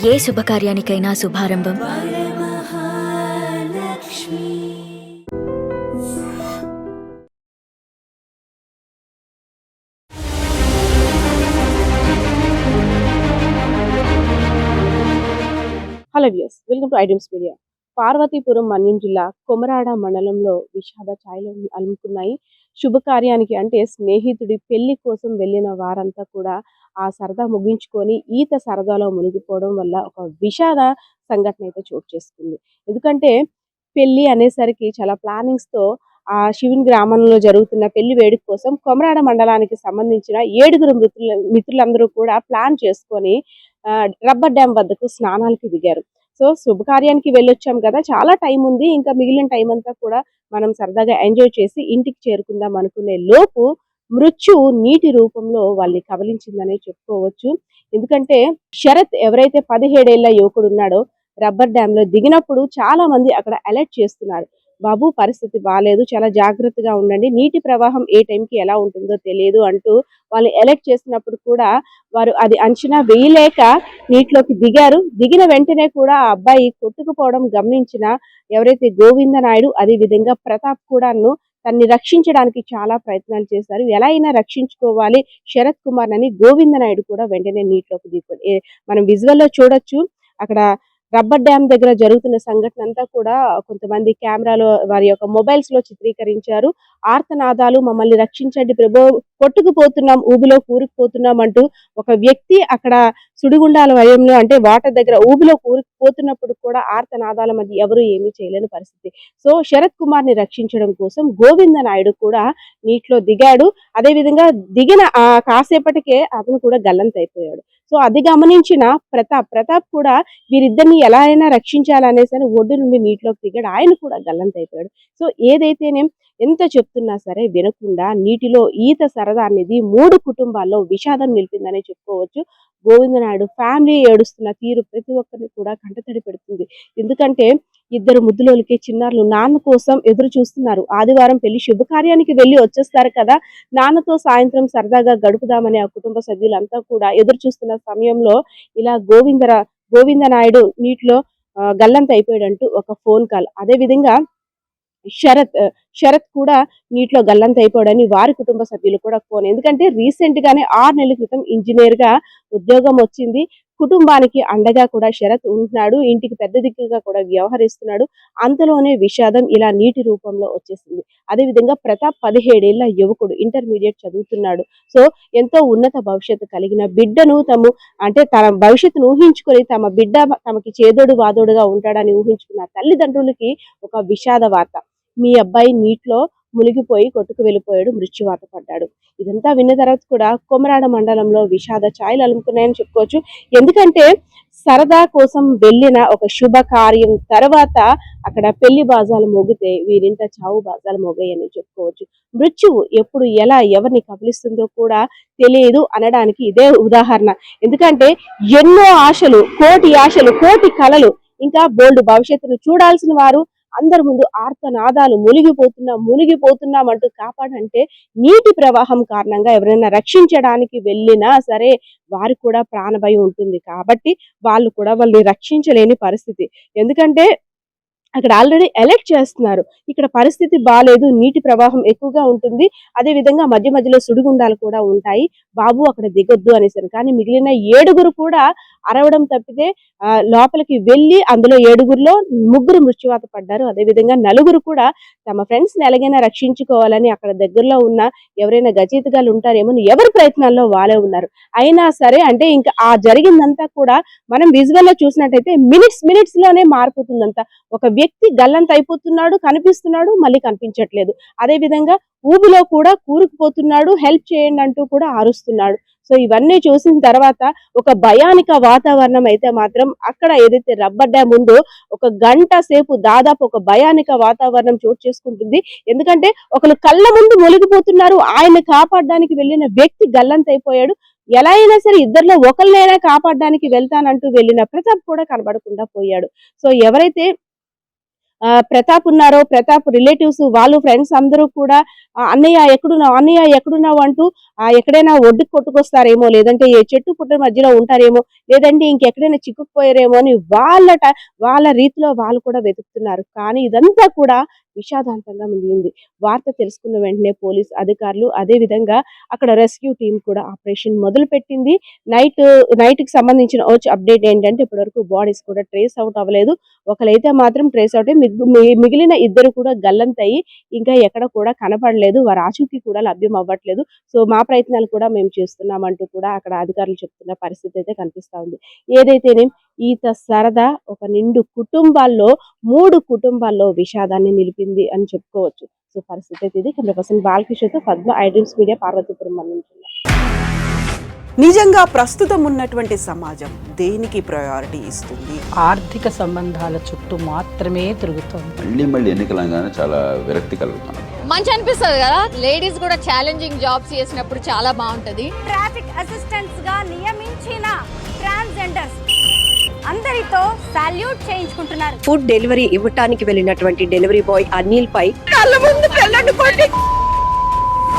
ఏ శుభకార్యానికైనా శుభారంభం hello viewers, welcome to iDreams media. Parvathipuram Manyam జిల్లా కొమరాడ మండలంలో విషాద ఛాయలు అలుముకున్నాయి. శుభకార్యానికి అంటే స్నేహితుడి పెళ్లి కోసం వెళ్ళిన వారంతా కూడా ఆ సరదా ముగించుకొని ఈత సరదాలో మునిగిపోవడం వల్ల ఒక విషాద సంఘటన అయితే చోటు చేసుకుంది. ఎందుకంటే పెళ్లి అనేసరికి చాలా ప్లానింగ్స్తో ఆ శివుని గ్రామంలో జరుగుతున్న పెళ్లి వేడుక కోసం కొమరాడ మండలానికి సంబంధించిన 7 మిత్రులందరూ కూడా ప్లాన్ చేసుకొని రబ్బర్ డ్యామ్ వద్దకు స్నానాలకి దిగారు. సో శుభకార్యానికి వెళ్ళొచ్చాం కదా, చాలా టైం ఉంది, ఇంకా మిగిలిన టైం అంతా కూడా మనం సరదాగా ఎంజాయ్ చేసి ఇంటికి చేరుకుందాం అనుకునే లోపు మృత్యువు నీటి రూపంలో వాళ్ళని కబలించిందనే చెప్పుకోవచ్చు. ఎందుకంటే శరత్ ఎవరైతే 17 ఏళ్ల యువకుడు ఉన్నాడో రబ్బర్ డ్యామ్ లో దిగినప్పుడు చాలా మంది అక్కడ అలర్ట్ చేస్తున్నారు, బాబు పరిస్థితి బాగాలేదు, చాలా జాగ్రత్తగా ఉండండి, నీటి ప్రవాహం ఏ టైంకి ఎలా ఉంటుందో తెలియదు అంటూ వాళ్ళు అలర్ట్ చేసినప్పుడు కూడా వారు అది అంచనా వేయలేక నీటిలోకి దిగారు. దిగిన వెంటనే కూడా ఆ అబ్బాయి కొట్టుకుపోవడం గమనించిన ఎవరైతే గోవింద నాయుడు, అదే విధంగా ప్రతాప్ కూడాను తన్ని రక్షించడానికి చాలా ప్రయత్నాలు చేశారు. ఎలా అయినా రక్షించుకోవాలి శరత్ కుమార్ అని గోవింద నాయుడు కూడా వెంటనే నీటిలోకి దిగిపోయి మనం విజువల్లో చూడొచ్చు. అక్కడ రబ్బర్ డ్యామ్ దగ్గర జరుగుతున్న సంఘటన అంతా కూడా కొంతమంది కెమెరాలో వారి యొక్క మొబైల్స్ లో చిత్రీకరించారు. ఆర్తనాదాలు, మమ్మల్ని రక్షించండి ప్రభు, కొట్టుకుపోతున్నాం, ఊబిలో కూరుకుపోతున్నాం అంటూ ఒక వ్యక్తి అక్కడ సుడిగుండాల వయంలో అంటే వాటర్ దగ్గర ఊబిలో కూరుకుపోతున్నప్పుడు కూడా ఆర్తనాదాల మధ్య ఎవరు ఏమీ చేయలేని పరిస్థితి. సో శరత్ కుమార్ ని రక్షించడం కోసం గోవింద నాయుడు కూడా నీటిలో దిగాడు. అదే విధంగా దిగిన కాసేపటికే అతను కూడా గల్లంతైపోయాడు. సో అది గమనించిన ప్రతాప్ కూడా వీరిద్దరిని ఎలా అయినా రక్షించాలనేసి ఒడ్డు నుండి నీటిలోకి దిగాడు. ఆయన కూడా గల్లంతైపోయాడు. సో ఏదైతేనేం ఎంత చెప్తున్నా సరే వినకుండా నీటిలో ఈత సరదా అనేది 3 కుటుంబాల్లో విషాదం నిలిపిందనే చెప్పుకోవచ్చు. గోవిందనాయుడు ఫ్యామిలీ ఏడుస్తున్న తీరు ప్రతి ఒక్కరిని కూడా కంటతడి పెడుతుంది. ఎందుకంటే ఇద్దరు ముద్దులోలికే చిన్నారులు నాన్న కోసం ఎదురు చూస్తున్నారు. ఆదివారం పెళ్లి శుభకార్యానికి వెళ్ళి వచ్చేస్తారు కదా, నాన్నతో సాయంత్రం సరదాగా గడుపుదామని ఆ కుటుంబ సభ్యులంతా కూడా ఎదురు చూస్తున్న సమయంలో ఇలా గోవింద నాయుడు నీటిలో గల్లంత అయిపోయాడంటూ ఒక ఫోన్ కాల్. అదే విధంగా శరత్ కూడా నీటిలో గల్లంత అయిపోయాడని వారి కుటుంబ సభ్యులు కూడా ఫోన్. ఎందుకంటే రీసెంట్ గానే 6 నెలల క్రితం ఇంజనీర్ గా ఉద్యోగం వచ్చింది. కుటుంబానికి అండగా కూడా శరత్ ఉంటున్నాడు, ఇంటికి పెద్ద దిక్కుగా కూడా వ్యవహరిస్తున్నాడు. అంతలోనే విషాదం ఇలా నీటి రూపంలో వచ్చేసింది. అదేవిధంగా ప్రతాప్ 17 ఏళ్ల యువకుడు, ఇంటర్మీడియట్ చదువుతున్నాడు. సో ఎంతో ఉన్నత భవిష్యత్తు కలిగిన బిడ్డను అంటే తన భవిష్యత్తును ఊహించుకొని తమ బిడ్డ తమకి చేదోడు వాదోడుగా ఉంటాడని ఊహించుకున్న తల్లిదండ్రులకి ఒక విషాద వార్త, మీ అబ్బాయి నీటిలో మునిగిపోయి కొట్టుకు వెళ్ళిపోయాడు, మృత్యువాత పడ్డాడు. ఇదంతా విన్న తర్వాత కూడా కొమరాడ మండలంలో విషాద ఛాయలు అలుముకున్నాయని చెప్పుకోవచ్చు. ఎందుకంటే సరదా కోసం వెళ్ళిన ఒక శుభకార్యం తర్వాత అక్కడ పెళ్లి బాజాలు మోగితే వీరింట చావు బాజాలు మోగాయని చెప్పుకోవచ్చు. మృత్యువు ఎప్పుడు ఎలా ఎవరిని కబలిస్తుందో కూడా తెలియదు అనడానికి ఇదే ఉదాహరణ. ఎందుకంటే ఎన్నో ఆశలు, కోటి కలలు, ఇంకా బోల్డ్ భవిష్యత్తును చూడాల్సిన వారు అందరి ముందు ఆర్తనాదాలు, మునిగిపోతున్నాం అంటూ కాపాడంటే నీటి ప్రవాహం కారణంగా ఎవరైనా రక్షించడానికి వెళ్ళినా సరే వారికి కూడా ప్రాణభయం ఉంటుంది. కాబట్టి వాళ్ళని రక్షించలేని పరిస్థితి. ఎందుకంటే అక్కడ ఆల్రెడీ ఎలక్ట్ చేస్తున్నారు, ఇక్కడ పరిస్థితి బాగాలేదు, నీటి ప్రవాహం ఎక్కువగా ఉంటుంది, అదే విధంగా మధ్య మధ్యలో సుడిగుండాలు కూడా ఉంటాయి, బాబు అక్కడ దిగొద్దు అనేసారు. కానీ మిగిలిన 7 కూడా అరవడం తప్పితే లోపలికి వెళ్ళి అందులో 7లో 3 మృత్యువాత పడ్డారు. అదే విధంగా 4 కూడా తమ ఫ్రెండ్స్ ని ఎలాగైనా రక్షించుకోవాలని అక్కడ దగ్గరలో ఉన్న ఎవరైనా గజయితగాళ్ళు ఉంటారేమో ఎవరి ప్రయత్నాల్లో వాళ్ళే ఉన్నారు. అయినా సరే అంటే ఇంకా ఆ జరిగిందంతా కూడా మనం విజువల్ లో చూసినట్టయితే మినిట్స్ లోనే మారిపోతుందంతా. ఒక వ్యక్తి గల్లంత అయిపోతున్నాడు, కనిపిస్తున్నాడు, మళ్ళీ కనిపించట్లేదు. అదే విధంగా ఊబిలో కూడా కూరుకుపోతున్నాడు, హెల్ప్ చేయండి అంటూ కూడా అరుస్తున్నాడు. సో ఇవన్నీ చూసిన తర్వాత ఒక భయానిక వాతావరణం అయితే మాత్రం అక్కడ ఏదైతే రబ్బర్ డ్యామ్ ఉందో ఒక గంట సేపు దాదాపు ఒక భయానిక వాతావరణం చోటు చేసుకుంటుంది. ఎందుకంటే ఒకరు కళ్ళ ముందు మునిగిపోతున్నారు, ఆయన కాపాడడానికి వెళ్ళిన వ్యక్తి గల్లంత అయిపోయాడు. ఎలా అయినా సరే ఇద్దరిలో ఒకరినైనా కాపాడడానికి వెళ్తానంటూ వెళ్ళిన ప్రతాప్ కూడా కనబడకుండా పోయాడు. సో ఎవరైతే ప్రతాప్ ఉన్నారో, ప్రతాప్ రిలేటివ్స్ వాళ్ళు ఫ్రెండ్స్ అందరూ కూడా అన్నయ్య ఎక్కడున్నావు అంటూ ఎక్కడైనా ఒడ్డుకు కొట్టుకొస్తారేమో, లేదంటే ఏ చెట్టు పుట్ట మధ్యలో ఉంటారేమో, లేదంటే ఇంకెక్కడైనా చిక్కుకుపోయారేమో అని వాళ్ళ రీతిలో వాళ్ళు కూడా వెతుకుతున్నారు. కానీ ఇదంతా కూడా విషాదాంతంగా మిగిలింది. వార్త తెలుసుకున్న వెంటనే పోలీస్ అధికారులు, అదే విధంగా అక్కడ రెస్క్యూ టీం కూడా ఆపరేషన్ మొదలుపెట్టింది. నైట్‌కి సంబంధించిన అప్డేట్ ఏంటంటే ఇప్పటివరకు బాడీస్ కూడా ట్రేస్ అవుట్ అవ్వలేదు. ఒకళ్ళైతే మాత్రం ట్రేస్ అవుట్ అయ్యి మిగిలిన ఇద్దరు కూడా గల్లంతయ్యి ఇంకా ఎక్కడ కూడా కనపడలేదు. వారి ఆచూకీ కూడా లభ్యం అవ్వట్లేదు. సో మా ప్రయత్నాలు కూడా మేము చేస్తున్నామంటూ కూడా అక్కడ అధికారులు చెప్తున్న పరిస్థితి అయితే కనిపిస్తా ఉంది. ఏదైతేనేం ఈత సరదా ఒక నిండు కుటుంబాల్లో 3 కుటుంబాల్లో విషాదాన్ని నిలిపింది అని చెప్పుకోవచ్చు. సో పరిస్థితి అయితే ఇది. కెమెరా పర్సన్ బాలకృష్ణతో Padma, iDreams media, Parvathipuram మండలం జిల్లా. నిజంగా ప్రస్తుతం ఉన్నటువంటి సమాజం దేనికి ప్రయారిటీ ఇస్తుంది? ఆర్థిక సంబంధాల చుట్టూ మాత్రమే తిరుగుతోంది. మళ్ళీ ఎన్నికలంగానే చాలా విరక్తి కలుగుతాను. మంచి అనిపిస్తుంది కదా, లేడీస్ కూడా ఛాలెంజింగ్ జాబ్స్ చేసినప్పుడు చాలా బాగుంటది. ట్రాఫిక్ అసిస్టెంట్స్ గా నియమించిన ట్రాన్స్జెండర్స్ అందరితో సాల్యూట్ చేయించుకుంటున్నారు. ఫుడ్ డెలివరీ ఇవ్వటానికి వెళ్ళినటువంటి డెలివరీ బాయ్ అనిల్ పై కళ్ళ ముందు